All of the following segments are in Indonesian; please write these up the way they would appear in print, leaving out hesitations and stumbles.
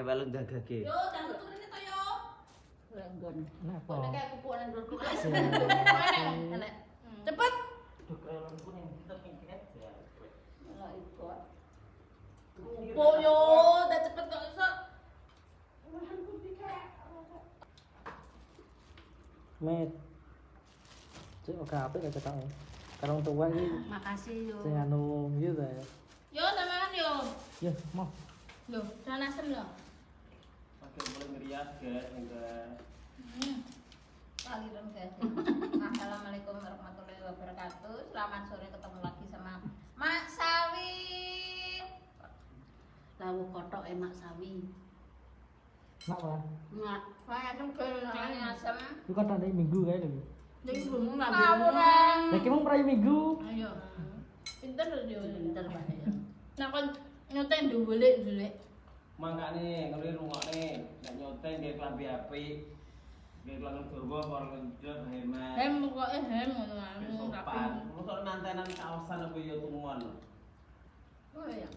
balung dagage. Yo, jangan tuh ini to yo. Renggon. Kenapa? Kok kayak kupuan ndurku. Enak. Cepet. Duk relon kuning terpingket ya. Lah ikut. Kupu yo, udah cepet kok iso. Met. Cek oke apa gak cetak. Karung tua iki Makasih yo. sing anu yo ta. Yo, namakan yo. Ya, mau. Yo, sana asem lo. Pakai mulai ngerias guys, enggak. Aliran guys. Assalamualaikum warahmatullahi wabarakatuh. Selamat sore, ketemu lagi sama Mak Sawi. Lawu kotok emak sawi. Nak apa? Nggak. Wah, asem ini asem. Iku kan tadi minggu kae lho. Jadi belum Kawuran. Ya ki mung prai minggu. Ayo. Pinter lho yo. Pinter Pak ya. Nah, kon nyoten dhuwulik. Mangkane ngene rungokne, nek nyoteng nggih klambi apik. Nggih klambi durwa orang ngejer hemat. Hem pokoke hem ngono anu Sopan. Mosok mantenan kaosan apa ya tumuan. Oh iya.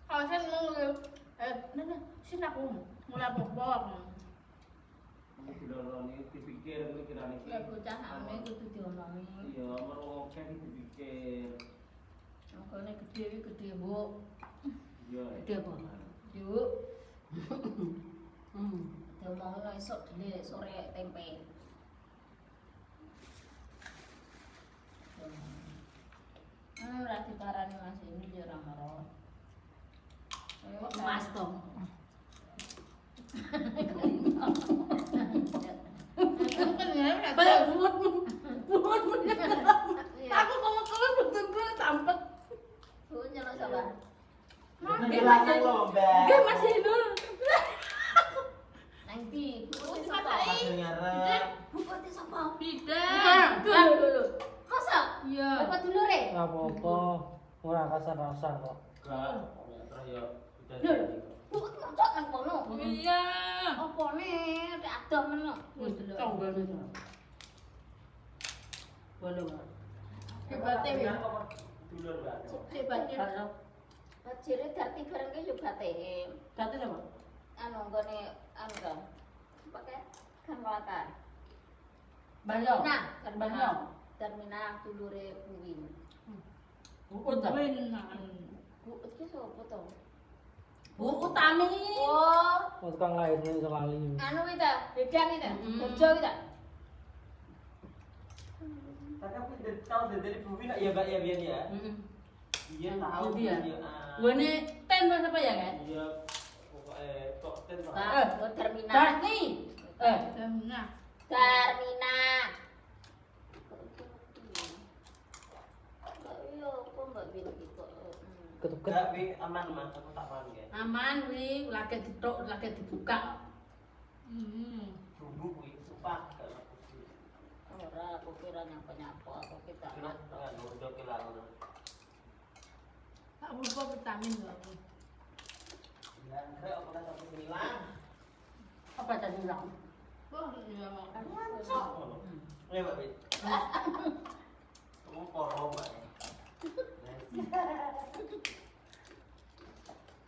Kawasan mau nah, sini aku mulai apa-apa. Diloloni dipikir kuwi kirane iki. Ya bocah ame kudu diomongi. Iya, mergo akeh dipikir. Makane gede, Bu. Iya. Gede apa? Yuk, Hmm. diomongi lo esuk dile sore tempe. Ora diparani Mas ini ya ora maro. Kok Mas toh? Kayak buat. Aku kalau betul-betul tampet. Bu nyelok sapa? Nanti langsung lomba. Dia masih hidup. Nanti, bu Pas sapa? ngarep. Bupati sapa? Tidak. Dulu. Masa? Iya. Bapak dulure? Enggak apa-apa. Ora kasar-kasar kok. Enggak, terus ya udah Lho, bu ngocok nang kono. Iya. Apa nih? Ada adem men. Wis coba nih. Boleh, Pak. Hebate wi. Dulur, Mbak. Hebate. Kalau Bajire darti bareng ki yo batem. dati apa? Anu nggone anu kan. Pakai kan walakar. Banyak. Nah, Banyak. Terminal dulure Buwin. Buut ta? Bu iki sapa to? Bu Utami. Oh, Wong tukang lairnya iso lali. anu iki ta, bedang iki ta, Bejo iki ta. Tapi aku tahu dari Buwi nak ya Mbak ya biar ya. Heeh. Iya tahu. Iya. ah. Gone ten apa ya kan? Iya. Pokoknya kok ten Pak. Pak, terminal. Dati. Terminal. Iya, kok Mbak Bin iki kok. Ketuket. Enggak, Wi, aman Mas, aku tak paham ya. Aman wi, lagi ditok, lagi dibuka. Bumbu kuwi supak kalau aku. Ora, aku kira nyapa-nyapa, aku kita. Kira kan udah kelar. Tak lupa vitamin lho aku. Dan kayak aku dah sampai hilang. Apa tadi bilang? Oh, iya mau. Ya Mbak Wi. Kamu poro Mbak.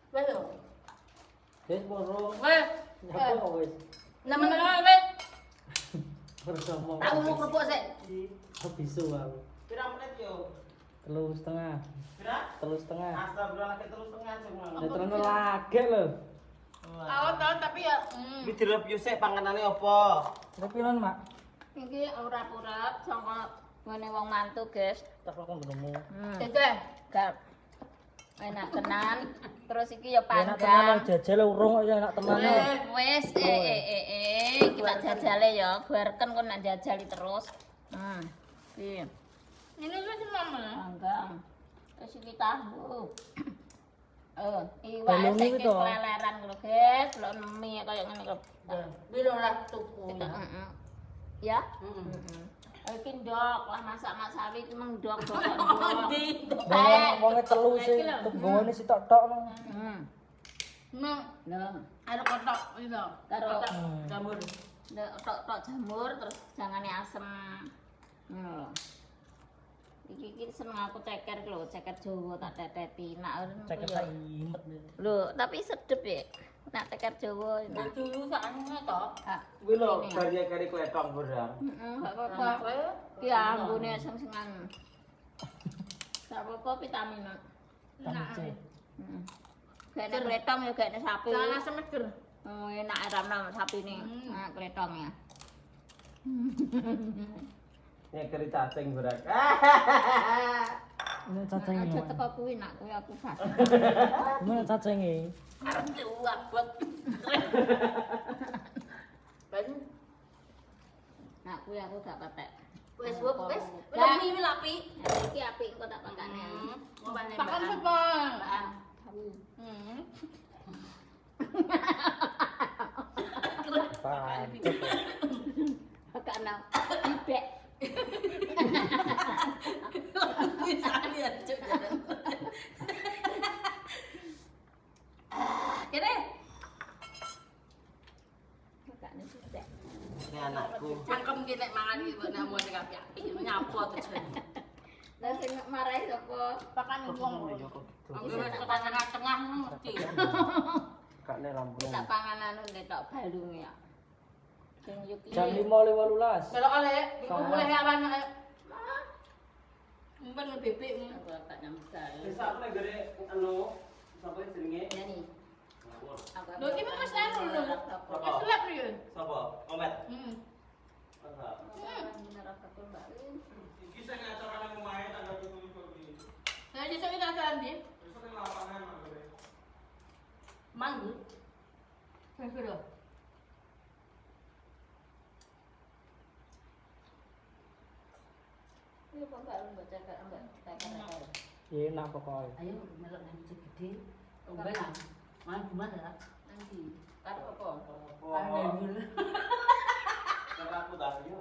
Belum. Wis poro. Weh, Apa kok wis? nama-nama weh. Terus ngomong. Aku mau kerupuk sih. Habis aku. Pira menit yo? 3,5. Pira? 3,5. Astagfirullah ke terus tengah semua. Ya terus lagi lho. Awet tapi ya. Iki direp yo sik panganane apa? Kira piran, Mak? Iki urap-urap saka ngene wong mantu, guys. Tak kok nemu. Oke, gak. Enak tenan. Terus iki ya Enak tenan panggang. jajal urung kok enak tenan. Wes, kita jajale ya, bareken kon nak jajali terus. Iki. Ini wis mama. Panggang. Terus iki tahu. Iwak Balungi sing ku to. keleleran lho, guys. Lho mie kaya ngene lho. Bilo lah tuku. Ya? Heeh. Iki ndok lah masak Mas Sawi iki meng ndok ndok. Wonge telu sih, tunggone si tok-tok no. Meng lho, arep kotok iki lho. Karo Jamur. tok-tok jamur terus jangane asem. Ngono lho. Iki seneng aku ceker lho, ceker Jawa tak teteti. Nak Cek tak imet. lho, tapi sedep ya. Nak teker Jawa. Dulu sakane to. Kak. Kuwi lho kari kletong barang. Heeh, gak apa-apa. Ki ambune seng-sengan. Gak apa-apa vitamin. Tahu cek. Heeh. Gak ada kletong ya gak ada sapi. Jangan asam seger. Oh, enak ramah sapi nih. Nah, kletong ya. Nek kari cacing barang. Ini cacing Aja ini. teko kuwi nak kuwi aku pas. Mana cacing ini? Abot. Ben Nak kuwi aku gak patek. wis wis lebih api. Ya, iki apik kok tak pangkane. Pakan sepon. Pancet. Pakane ibek. Bisa lihat cuk. Kene Pakane ibek. Ini anakku. cangkem ki nek mangan iki nek mau nek api nyapo to jen. Lah sing marahi sapa? Pakan wong. Aku wis ke tengah-tengah mesti. Kakne lampu. Tak panganan nek balung ya. Sing yuki. Jam 5.15. Kalau oleh iku boleh awan nek mben bebek Aku gak nyambal. Bisa aku nek gere anu sapa jenenge? Ya nih. Lho iki Mas anu lho. Wis selap lho. Sapa? Omet. Bener aku Mbak. Iki sing acara nang omahe tanggal 27 iki. Nah, sesuk kita jalan di Besok nang lapangan manggere. Manggu. Wis lho. Ini kok gak lu baca gak Mbak? Ya enak pokoknya. Ayo melok nang masjid gede. Omben nang. Main gimana ya? Nanti. Karo apa? Pandai. Karena aku dah yo.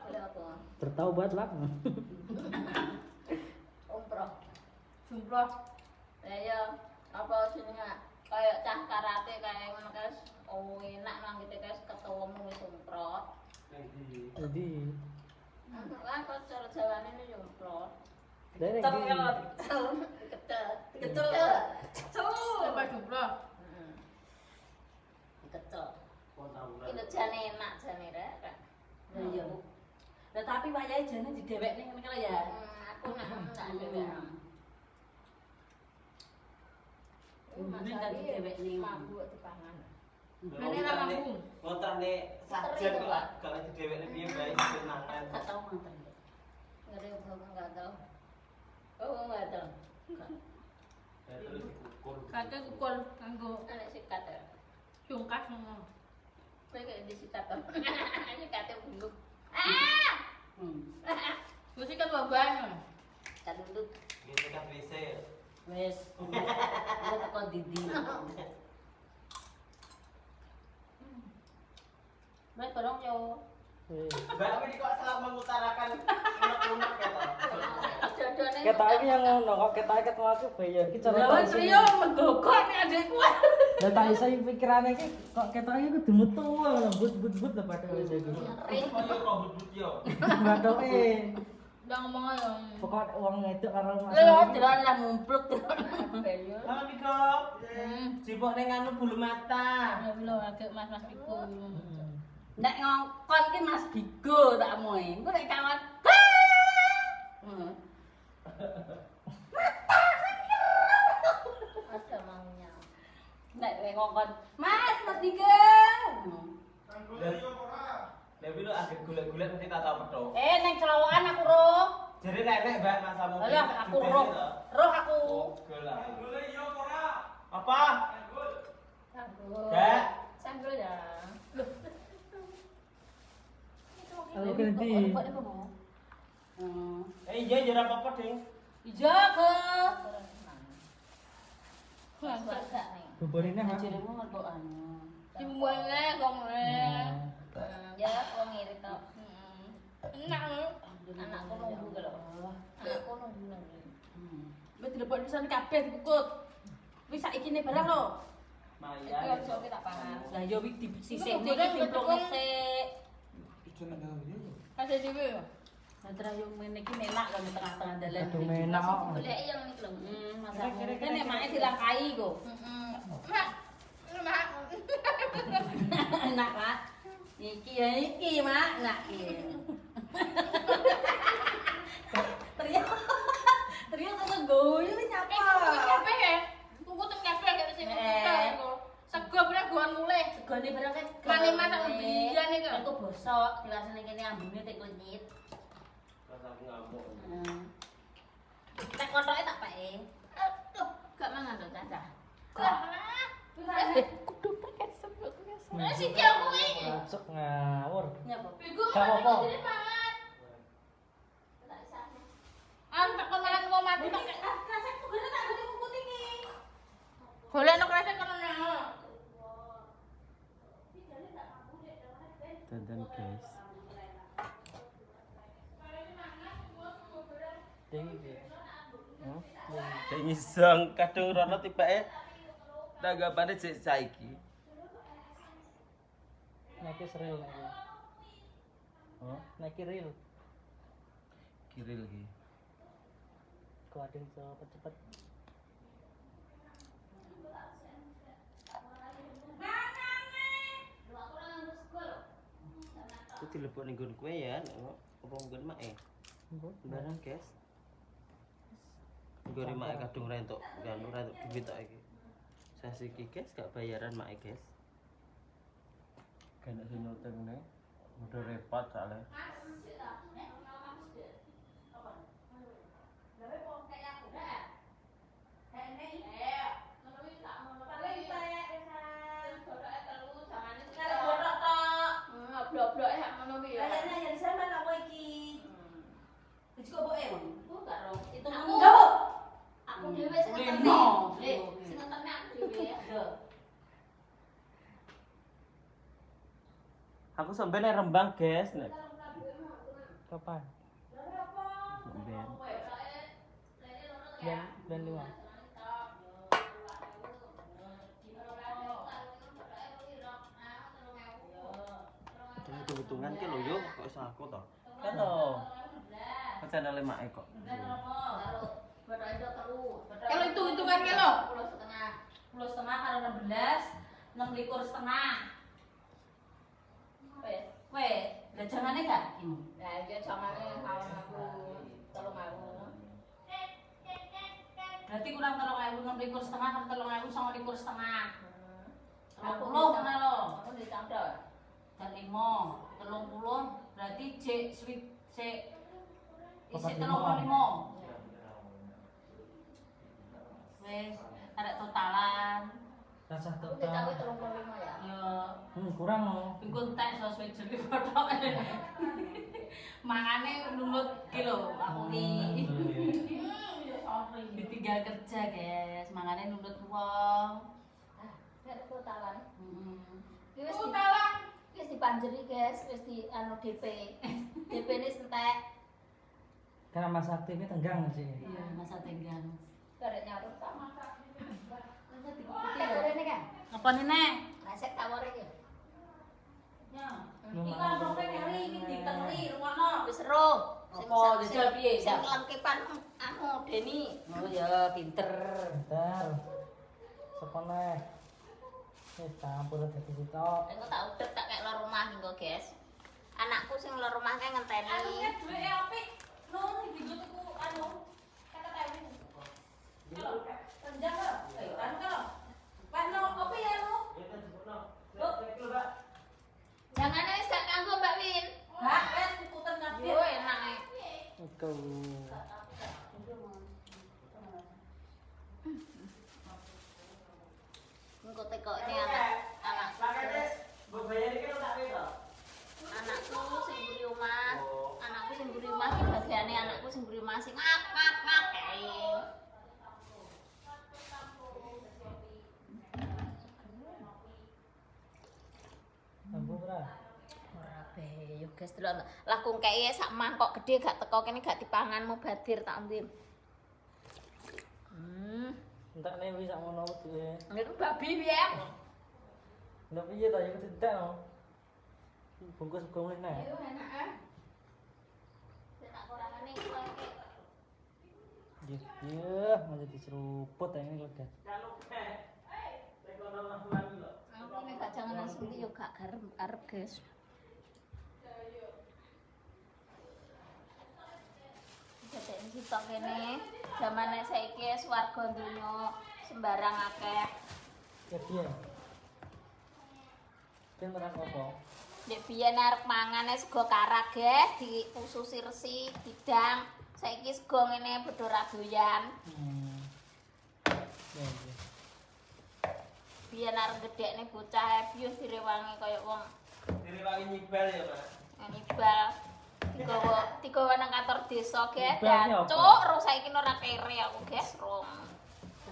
Boleh apa? Bertaubat lah. Umroh. Jumlah. Ya apa jenenge kayak cah karate kayak ngono guys. Oh enak nang kita guys ketuamu wis umroh. Jadi, Lah kok cara Jawane ini yo umroh. dari Ketel. Kecel. Lepas jumlah. Heeh. Ketel. Kontauran. Iki jane enak jane rek. Lah iya. Lah tapi wayahe jane didewekne ngene kala ya. Aku nak dhewe. Ini kan didewekne. Mabuk dipangan. Ini ra mampu. Ngontrakne sajen kok kalau didewekne piye bae kenangan. Tak tahu mantan. Enggak tahu. Oh, enggak tahu. Terus diukur. Kate kukul kanggo Ana sikat ya. cungkas ngono. Kowe kayak disikat to. Ini kate buluk. Ah! Wis kan wabah. Kat duduk. Ini kan WC. Wis. Aku teko Didi. Mas tolong yo. Mbak ini kok selalu mengutarakan unek-unek ya toh. Jodone. kita ini yang ngono kok kita maju bayar. Iki cara Lah tak isi. trio menggogok nih adekku. Lah tak isa pikirannya iki kok kita iki kudu metu ngono but lah padha wis iki. Ring. Oh yo kok but yo. Bathoke. Udah ngomong ayo. Pokoknya uang ngedek karo Mas. Lah jalan lah mumpluk. Belu. Halo Miko. Sibuk ning anu bulu mata. Ya bilo agak Mas Bigo. Hmm. Nek ngongkon ki Mas Bigo tak moe. Engko nek kawan. Ada maunya. Nek ngongkon, Mas Bigo. Dewi lu agak gulet-gulet mesti tak tahu pedo. Nek celowokan aku roh. Jadi nenek Mbak masamu. Alah aku roh. Roh aku. Gula. Gula iya ora. Apa? Sanggul. Gak. Sanggul ya. Kalau ganti. Iya ya ora apa-apa, Ding. Ijo ke. Enggak nih. Buburine Mas. Jarimu ngerbok anu. Dibuangnya gomre. Ya, aku ngirit to. Enak lho. Anakku nunggu lho. Anakku nunggu nunggu. Wis dilebok pisan kabeh dikukut. Wis saiki ne barang lho. Iki Maya. ojo kita pangan. Lah yo wis disisihne iki dimplok sik. Ada dhewe yo. Lah terayo ngene iki enak lho di tengah-tengah dalan. Aduh enak kok. Golek yang iki lho. Masak kene nek mae dilangkai kok. Mak, Enak, Mak. Iki, Mak. Enak iki. Teriak kok goyo nyapa. Kabeh ya. Tuku teng kabeh gak sing sego bener goan mulih. Segone barang kan. Mane masak biyen iki. Iku bosok, diwasane kene ambune tek lenyit. Pas aku ngamuk. Tak kotoke tak pake. Aduh, gak mangan to, Caca. Kudu pakai sebelum Nah, sikil kuwi. Masuk ngawur. Nyapa? Bego Gak apa-apa. jadi mangan. Antek kemarin mau mati tok. Kresek tuh gede tak gede kuku iki. Golek nek kresek kono nang. Dandan guys. Tinggi. Kayak ngiseng kadung rono tibake tanggapane cek saiki. Naiki seril naiki. Oh, Naiki real. kiril iki. Kuatin cepet-cepet. Aku dilebok ning nggon kowe ya, apa nggon mak barang guys. Nggone mak kadung rentuk, kan rentuk duit tok iki. Sasi iki guys gak bayaran mak guys. Kan sing nyuting ne. Udah repot soalnya. Blok-blok sak ngono kuwi ya. Kayaknya yang sama apa iki? Wis kok boke, Mang? Aku gak ro. Itu Aku ndok. aku dhewe sing ngeterne. Lima. Sing ngeterne aku dhewe ya. Aku sampe nek Rembang guys nek. Kapan? Ben. Dan 5. Hitung-hitungan ki lho yo kok iso aku to. Kan to. Kok channel mak kok. Kalau hitung-hitungan ke lo? 10 setengah karo 16, 26 setengah. Wes. Weh, lah jangane gak iki? Nah, iki jamane kawan aku 3.000. Berarti kurang 3.000 26 setengah karo 3.000 29 setengah. Aku 30 kena lo. Aku ditambah. Dan 5, 30 berarti C sweet C isi 35. Wes, arek totalan. Rasa Aku ditambah total. 35 ya. Ya, Kurang loh. pingkun tes sesuai jadi foto. Mangane nurut ki lho, aku ki. Ditinggal kerja, guys. Mangane nurut wong. Nek totalan. Heeh. Wis totalan. Wis dipanjeri, guys. Wis di anu DP. DP-ne entek. Karena Mas Sakti ini tenggang sih. Iya, masa tenggang. Karek nyarut ta masak. Masa Putih gorene kan. Apa nih, Nek? Resep tawar iki. Ya. Iki kan rope kali iki diteri rumono. Wis ero. Apa jajal piye, Sing Sak? lengkepan anu Deni. Oh ya, pinter. Bentar. Sekolah. Wis campur dadi sitok. Aku tak udah tak kayak luar rumah nih guys. Anakku sing luar rumah kayak ngenteni. Anunya duwe apik. No, iki digo tuku anu. Kata tewi. Kalau renjang kok. Ayo anu kok. Pak no, apa ya no? Jangan wis gak kanggo Mbak Win. Hah, wes tuku tengah Yo enak nih. Iku. Engko teko ini anakku. Anakku sing mburi omah. Anakku sing mburi omah iki bagiane anakku sing mburi omah sing ngak kae. Ambu ora. Ora be yo guys delok. Lah kung kei sak mangkok gede gak teko kene gak dipangan mau badir tak ambil. Entak nek wis sak ngono wae. Itu babi piye? Ndak piye ta yo tidak no. Bungkus gomeh nek. Ayo enak ah. Tak kurangane iki Iya, mau jadi seruput ini udah. aku asli yo gak arep guys. Jadi sitok kene zamane saiki swarga donya sembarang akeh. Ya piye? Ben merang apa? Nek biyen arep mangane sego karak ge diususi resi, didang. Saiki sego ngene bedho ra doyan. Ya ya. Biyen arep gedhekne bocah bius direwangi kaya wong Direwangi nyibal ya, Pak. nyibal. Digawa nang kantor desa ge Nyibalnya apa? dancuk ro saiki ora kere aku guys rom.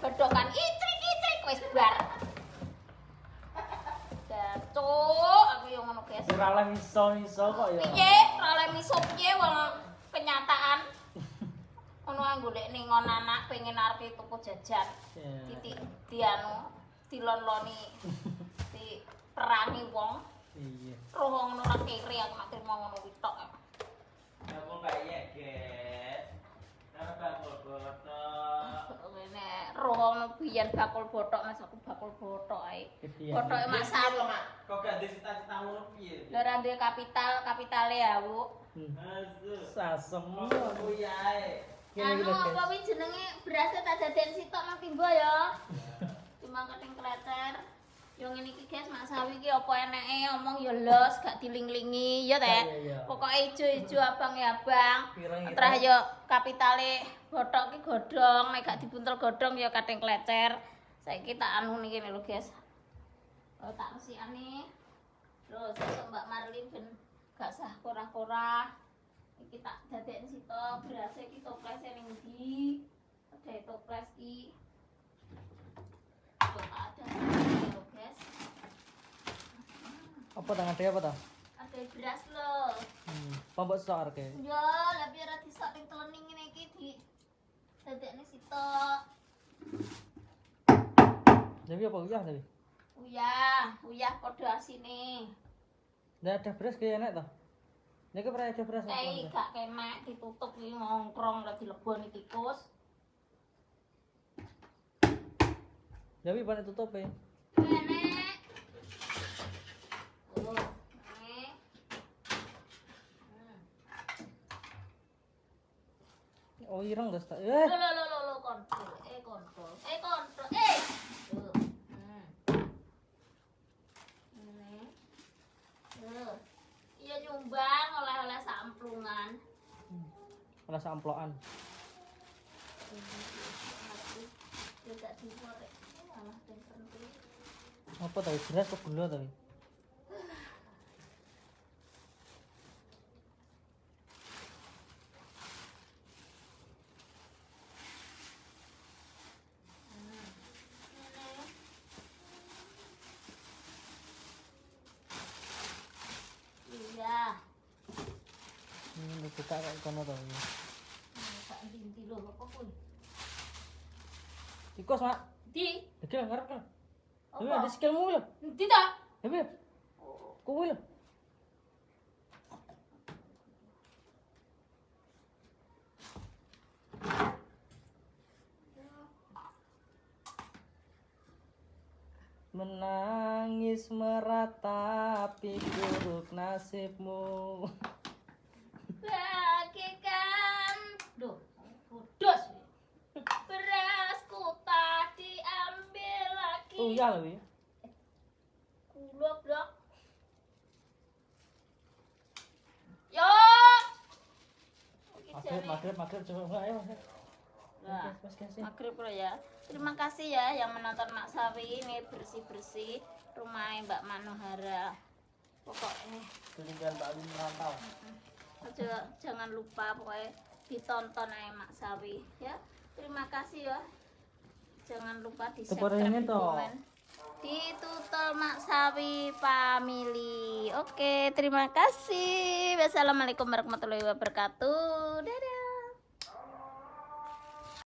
Bedhokan icrik wis bar. Dancuk aku yo ngono guys. Ora lah iso kok ya. Piye? Ora oleh miso piye wong kenyataan. Ono ae golek ning ngon anak pengen arep tuku jajan. Ya. Titik dianu dilon-loni diperangi wong. Iya. Roh wong ora kere aku nek trimo ngono kuwi tok. Aku kayak guys. Karena bakul botok. Ngene roh wong biyen bakul botok mas aku bakul botok ae. Iya. Botoke Mas Sawi. Kok gak ada cita-cita ngono piye? Lha ora duwe kapitale ya, Bu. Aduh. Sasem. Oh iya. Ngene iki Anu lho, apa guys. wi jenenge berasnya tak daden sitok nang timba ya. Timbang keting kleter. Yo ngene iki guys, Mak Sawi iki apa eneke omong ya los, gak dilinglingi ya teh. Iya. Pokoke ijo-ijo abang ya abang. Pirang-pirang. Terus yo kapitale botok ki godhong, nek gak dibuntel godhong ya kating klecer. Saiki tak anu niki lho guys. Oh tak resikane. Terus sesuk Mbak Marlin ben gak sah korah-korah. Iki tak dadekne sitok beras iki toplese ning ndi? Ada toples iki. Tuh ada lho guys. Apa tangan dia apa ta? Ada beras lho. Pambok sok arek. Yo, lah biar ora disok ning telening ngene iki di dadekne sitok. Jadi apa uyah tadi? Uyah padha asine. Ndak ada beras kayak enak ta? Nek pernah ada beras. Kayak gak kemek ditutup iki ngongkrong lah dileboni tikus. Jadi panik tutup ya. Nenek. Oh, nek. Oh ireng terus tak. Lo kontrol. Kontrol. Nenek. Iya nyumbang oleh-oleh samplungan. Rasa amplokan. Tidak dikorek. Malah penting. Apa tadi beras apa gula tadi? Iya. Buka kayak kono tadi. Tak inti lho apa kuwi? Tikus mak. Di. Iki ngarep kan. Tapi Apa? ada skillmu lho. Di ta? Tapi kuwi lho. Menangis meratapi buruk nasibmu. Bagikan. Duh, bodos. Berasku tak diambil lagi. Oh iya lho ya. Kulo blok. Yo. Maghrib coba enggak ya Mas. Nah, Mas kasih. maghrib lo ya. Terima kasih ya yang menonton Mak Sawi ini bersih-bersih rumahnya Mbak Manohara. Pokoknya Tinggal Mbak Lin merantau. jangan lupa pokoknya ditonton aja Mak Sawi ya. Terima kasih ya. Jangan lupa di Kepada subscribe, ini di toh. komen. Ditutul Mak Sawi family. Oke, terima kasih. Wassalamualaikum warahmatullahi wabarakatuh. Dadah.